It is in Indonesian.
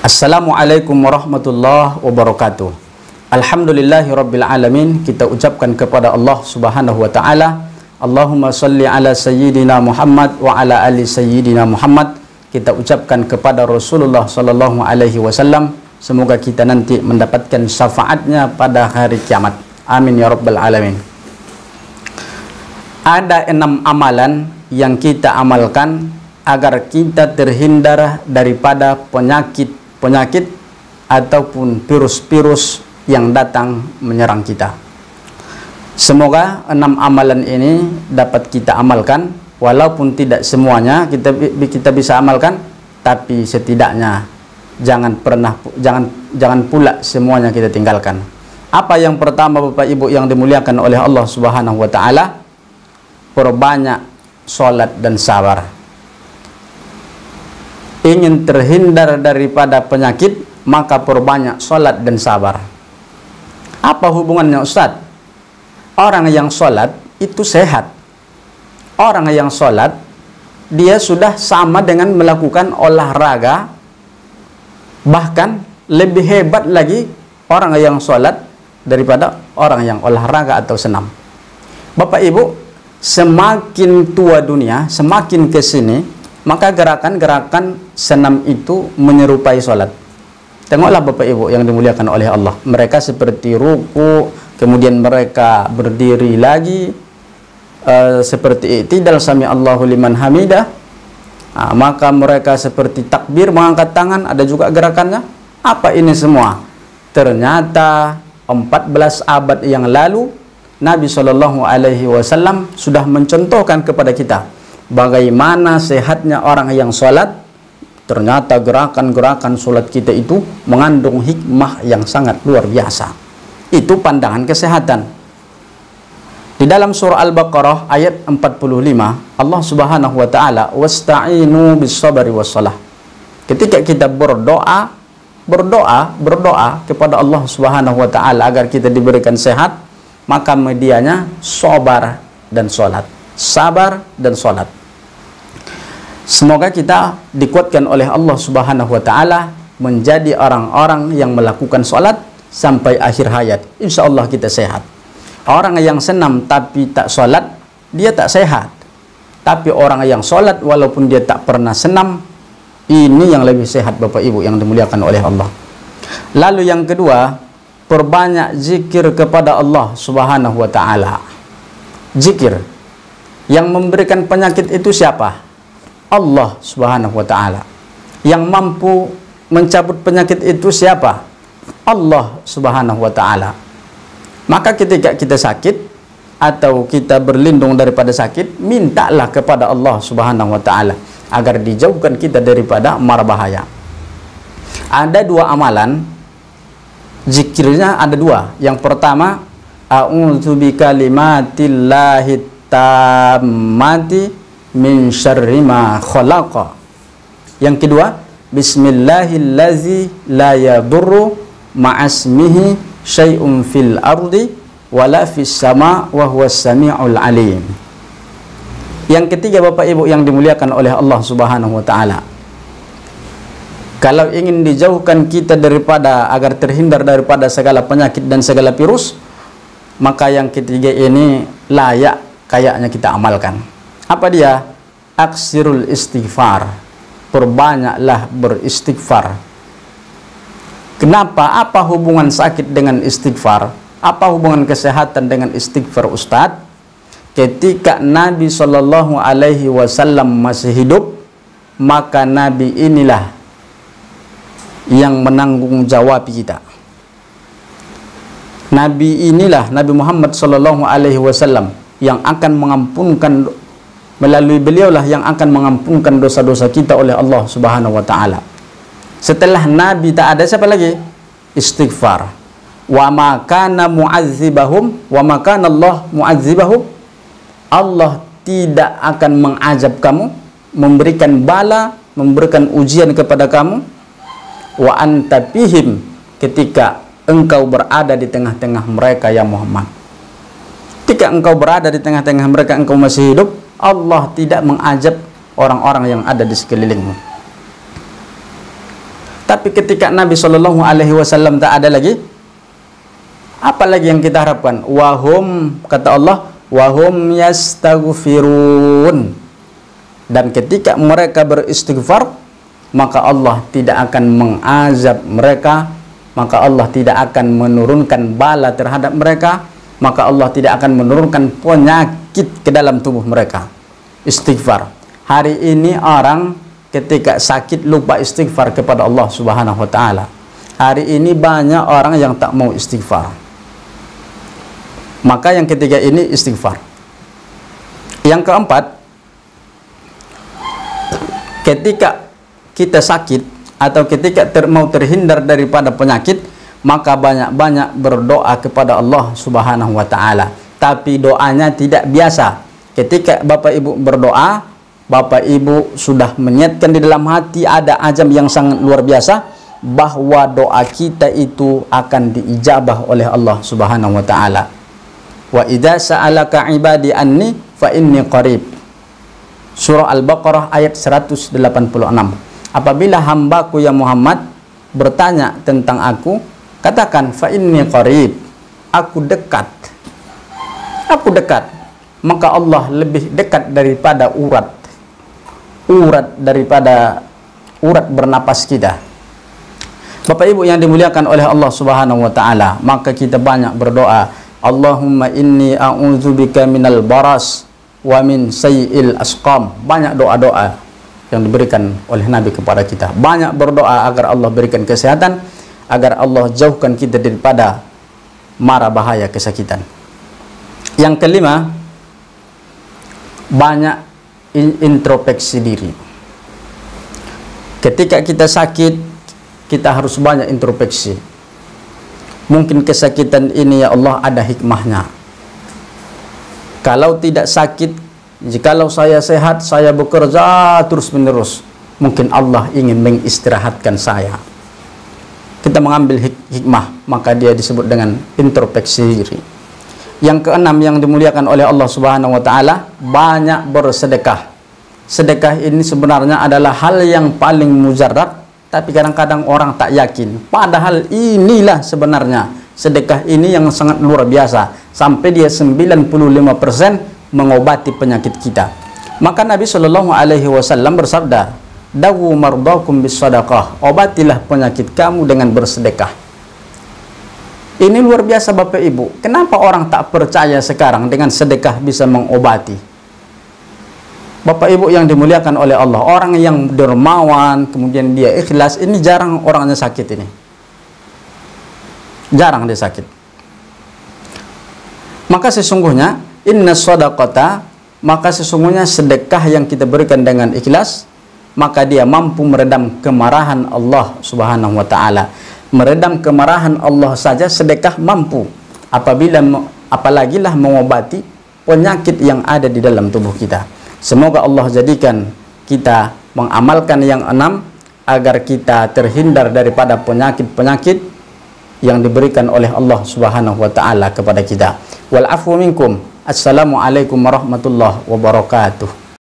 Assalamualaikum warahmatullahi wabarakatuh. Alhamdulillahi rabbil alamin. Kita ucapkan kepada Allah subhanahu wa ta'ala, Allahumma salli ala sayyidina Muhammad wa ala ali sayyidina Muhammad. Kita ucapkan kepada Rasulullah sallallahu alaihi wasallam, semoga kita nanti mendapatkan syafaatnya pada hari kiamat. Amin ya rabbal alamin. Ada 6 amalan yang kita amalkan agar kita terhindar daripada penyakit ataupun virus-virus yang datang menyerang kita. Semoga 6 amalan ini dapat kita amalkan, walaupun tidak semuanya kita bisa amalkan, tapi setidaknya jangan pula semuanya kita tinggalkan. Apa yang pertama, Bapak Ibu yang dimuliakan oleh Allah Subhanahu wa taala? Perbanyak salat dan sabar. Ingin terhindar daripada penyakit, maka perbanyak salat dan sabar. Apa hubungannya, Ustaz? Orang yang salat itu sehat. Orang yang salat, dia sudah sama dengan melakukan olahraga. Bahkan lebih hebat lagi orang yang salat daripada orang yang olahraga atau senam. Bapak Ibu, semakin tua dunia, semakin ke sini, maka gerakan-gerakan senam itu menyerupai sholat. Tengoklah Bapak Ibu yang dimuliakan oleh Allah. Mereka seperti ruku, kemudian mereka berdiri lagi, seperti i'tidal sami Allahu liman hamidah. Maka mereka seperti takbir, mengangkat tangan, ada juga gerakannya. Apa ini semua? Ternyata 14 abad yang lalu Nabi Shallallahu Alaihi Wasallam sudah mencontohkan kepada kita bagaimana sehatnya orang yang sholat. Ternyata gerakan-gerakan sholat kita itu mengandung hikmah yang sangat luar biasa. Itu pandangan kesehatan. Di dalam surah Al-Baqarah ayat 45, Allah Subhanahu wa taala, wasta'inu bis sabri was salah. Ketika kita berdoa kepada Allah Subhanahu wa taala agar kita diberikan sehat, maka medianya sabar dan sholat. Sabar dan sholat. Semoga kita dikuatkan oleh Allah Subhanahu wa ta'ala menjadi orang-orang yang melakukan sholat sampai akhir hayat. Insya Allah kita sehat. Orang yang senam tapi tak sholat, dia tak sehat. Tapi orang yang sholat walaupun dia tak pernah senam, ini yang lebih sehat, Bapak Ibu yang dimuliakan oleh Allah. Lalu yang kedua, perbanyak zikir kepada Allah Subhanahu wa ta'ala. Zikir. Yang memberikan penyakit itu siapa? Allah Subhanahu wa ta'ala. Yang mampu mencabut penyakit itu siapa? Allah Subhanahu wa ta'ala. Maka ketika kita sakit atau kita berlindung daripada sakit, mintalah kepada Allah Subhanahu wa ta'ala agar dijauhkan kita daripada mara bahaya. Ada 2 amalan, zikirnya ada 2. Yang pertama, a'udzu bikalimatillahi tammati min syarri ma khalaqa. Yang kedua, bismillahillazi la yadurru ma'asmihi syai'un fil ardi wala fis sama wa huwas sami'ul alim. Yang ketiga, Bapak Ibu yang dimuliakan oleh Allah Subhanahu wa taala, kalau ingin dijauhkan kita daripada, agar terhindar daripada segala penyakit dan segala virus, maka yang ketiga ini layak kayaknya kita amalkan. Apa dia? Aksirul istighfar. Perbanyaklah beristighfar. Kenapa? Apa hubungan sakit dengan istighfar? Apa hubungan kesehatan dengan istighfar, Ustadz? Ketika Nabi Shallallahu Alaihi Wasallam masih hidup, maka Nabi inilah yang menanggung jawab kita. Nabi inilah, Nabi Muhammad Shallallahu Alaihi Wasallam, yang akan mengampunkan, melalui beliaulah yang akan mengampunkan dosa-dosa kita oleh Allah Subhanahu wa ta'ala. Setelah Nabi tak ada, siapa lagi? Istighfar. Wa ma kana mu'adzibahum wa ma kana Allah mu'adzibahum. Allah tidak akan mengazab kamu, memberikan bala, memberikan ujian kepada kamu. Wa anta fihim, ketika engkau berada di tengah-tengah mereka ya Muhammad. Ketika engkau berada di tengah-tengah mereka, engkau masih hidup, Allah tidak mengazab orang-orang yang ada di sekelilingmu. Tapi ketika Nabi Shallallahu Alaihi Wasallam tak ada lagi, apa lagi yang kita harapkan? Wahum, kata Allah, wahum yastaghfirun. Dan ketika mereka beristighfar, maka Allah tidak akan mengazab mereka, maka Allah tidak akan menurunkan bala terhadap mereka, maka Allah tidak akan menurunkan penyakit ke dalam tubuh mereka. Istighfar. Hari ini orang ketika sakit lupa istighfar kepada Allah Subhanahu wa taala. Hari ini banyak orang yang tak mau istighfar. Maka yang ketiga ini istighfar. Yang keempat, ketika kita sakit atau ketika mau terhindar daripada penyakit, maka banyak-banyak berdoa kepada Allah Subhanahu wa taala. Tapi doanya tidak biasa. Ketika Bapak Ibu berdoa, Bapak Ibu sudah meniatkan di dalam hati, ada azam yang sangat luar biasa bahwa doa kita itu akan diijabah oleh Allah Subhanahu wa taala. Wa idza sa'alaka ibadi anni fa inni qarib. Surah Al-Baqarah ayat 186. Apabila hambaku ya Muhammad bertanya tentang aku, katakan fa inni qarib. Aku dekat. Aku dekat. Maka Allah lebih dekat daripada urat daripada urat bernapas kita. Bapak Ibu yang dimuliakan oleh Allah Subhanahu wa taala, maka kita banyak berdoa, Allahumma inni a'udzubika minal baras wa min sayyi'il asqam. Banyak doa-doa yang diberikan oleh Nabi kepada kita. Banyak berdoa agar Allah berikan kesehatan, agar Allah jauhkan kita daripada mara bahaya kesakitan. Yang kelima, banyak introspeksi diri. Ketika kita sakit, kita harus banyak introspeksi. Mungkin kesakitan ini ya Allah ada hikmahnya. Kalau tidak sakit, jikalau saya sehat, saya bekerja terus menerus, mungkin Allah ingin mengistirahatkan saya. Kita mengambil hikmah, maka dia disebut dengan introspeksi diri. Yang keenam yang dimuliakan oleh Allah Subhanahu wa taala, banyak bersedekah. Sedekah ini sebenarnya adalah hal yang paling mujarrad, tapi kadang-kadang orang tak yakin. Padahal inilah sebenarnya sedekah ini yang sangat luar biasa, sampai dia 95% mengobati penyakit kita. Maka Nabi Shallallahu Alaihi Wasallam bersabda, dawu mardakum bis sadaqah, obatilah penyakit kamu dengan bersedekah. Ini luar biasa Bapak Ibu. Kenapa orang tak percaya sekarang dengan sedekah bisa mengobati? Bapak Ibu yang dimuliakan oleh Allah, orang yang dermawan kemudian dia ikhlas, ini jarang orangnya sakit ini. Jarang dia sakit. Maka sesungguhnya inna shadaqata, maka sesungguhnya sedekah yang kita berikan dengan ikhlas, maka dia mampu meredam kemarahan Allah Subhanahu wa taala. Meredam kemarahan Allah saja sedekah mampu, apalagilah mengobati penyakit yang ada di dalam tubuh kita. Semoga Allah jadikan kita mengamalkan yang enam agar kita terhindar daripada penyakit-penyakit yang diberikan oleh Allah Subhanahu wa taala kepada kita. Wal afu minkum. Assalamualaikum warahmatullahi wabarakatuh.